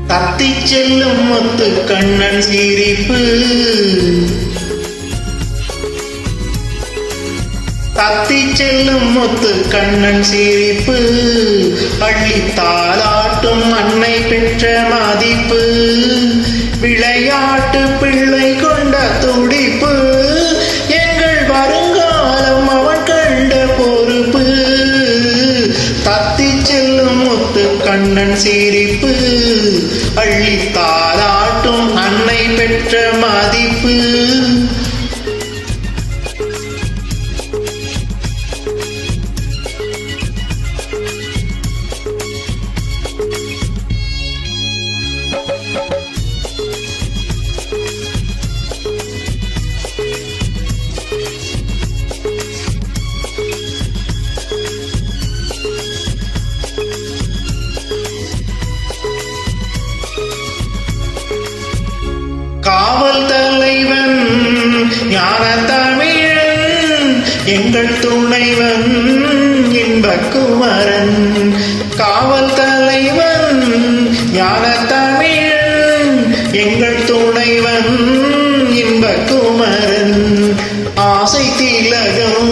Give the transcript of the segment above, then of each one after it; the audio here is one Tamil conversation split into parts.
தத்திச் செல்லும் முத்து கண்ணன் சிரிப்பு, தத்திச் செல்லும் முத்து கண்ணன் சிரிப்பு, அள்ளி தாலாட்டும் அன்னை பெற்ற மதிப்பு, விளையாட்டு பிள்ளை கொண்ட துடிப்பு, எங்கள் வருங்காலம் அவன் கண்ட பொறுப்பு. தத்திச் செல்லும் முத்து கண்ணன் சிரிப்பு, அள்ளி தாலாட்டும் அன்னை பெற்ற மதிப்பு. காவல் தலைவன் ஞான தமிழன், எங்கள் துணைவன் இன்பக்குமரன். காவல் தலைவன் ஞான தமிழன், எங்கள் துணைவன் இன்பக்குமரன். ஆசை திலகம்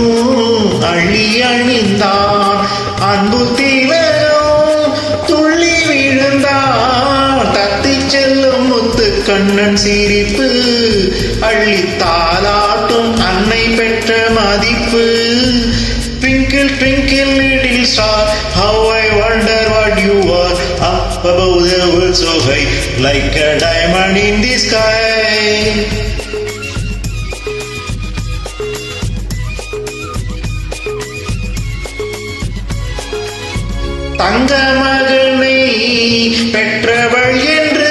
அள்ளி அணிந்தான், அன்பு திலகம் துள்ளி விழுந்தான். தத்திச் செல்லும் முத்து கண்ணன் சிரிப்பு, அள்ளி தாலாட்டும் அன்னை பெற்ற மதிப்பு. Twinkle twinkle little star, how I wonder what you are, up above the world so high, like a diamond in the sky. தங்க மகனை பெற்றவள் என்று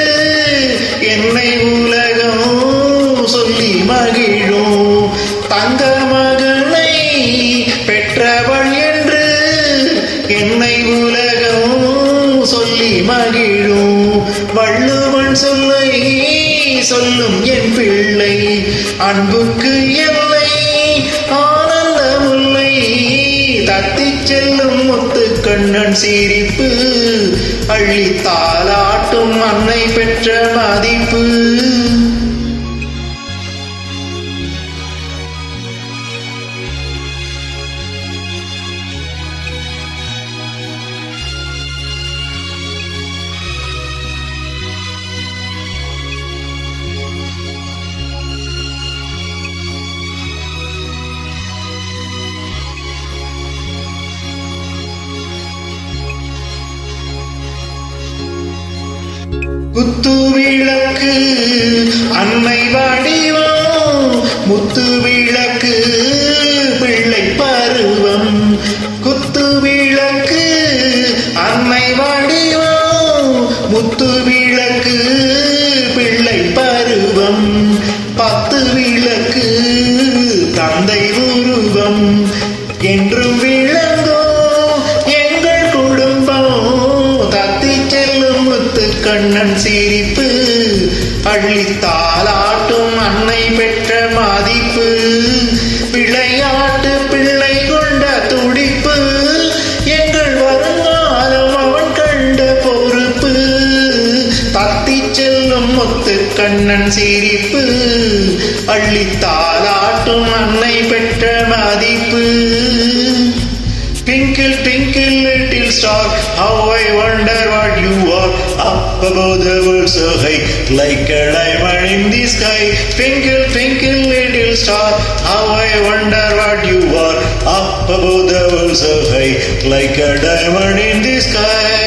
என்னை உலகம் சொல்லி மகிழும். தங்க மகனை பெற்றவள் என்று என்னை உலகம் சொல்லி மகிழும். வள்ளுவன் சொல்லை சொல்லும் என் பிள்ளை, அன்புக்கு எல்லை ஆனந்தமுல்லை. தத்திச் செல்லும் முத்து கண்ணன் சிரிப்பு, அள்ளி தாலாட்டும் அன்னை பெற்ற மதிப்பு. குத்து விளக்கு அன்னை வடிவம், முத்து விளக்கு பிள்ளை பருவம். குத்து விளக்கு அன்னை வடிவம், முத்து விளக்கு பிள்ளை பருவம். பத்து விளக்கு தந்தை உருவம், என்றும் விளங்கும் எங்கள் குடும்பம். தத்திச் செல்லும் முத்து கண்ணன் சிரிப்பு, அள்ளி தாலாட்டும் அன்னை பெற்ற மதிப்பு. விளையாட்டு பிள்ளை கொண்ட துடிப்பு, எங்கள் வருங்காலம் அவன் கண்ட பொறுப்பு. தத்திச் செல்லும் முத்து கண்ணன் சிரிப்பு, அள்ளி தாலாட்டும் அன்னை பெற்ற மதிப்பு. Twinkle twinkle little star, how I wonder what you are, up above the world so high, like a diamond in the sky. Twinkle twinkle little star, how I wonder what you are, up above the world so high, like a diamond in the sky.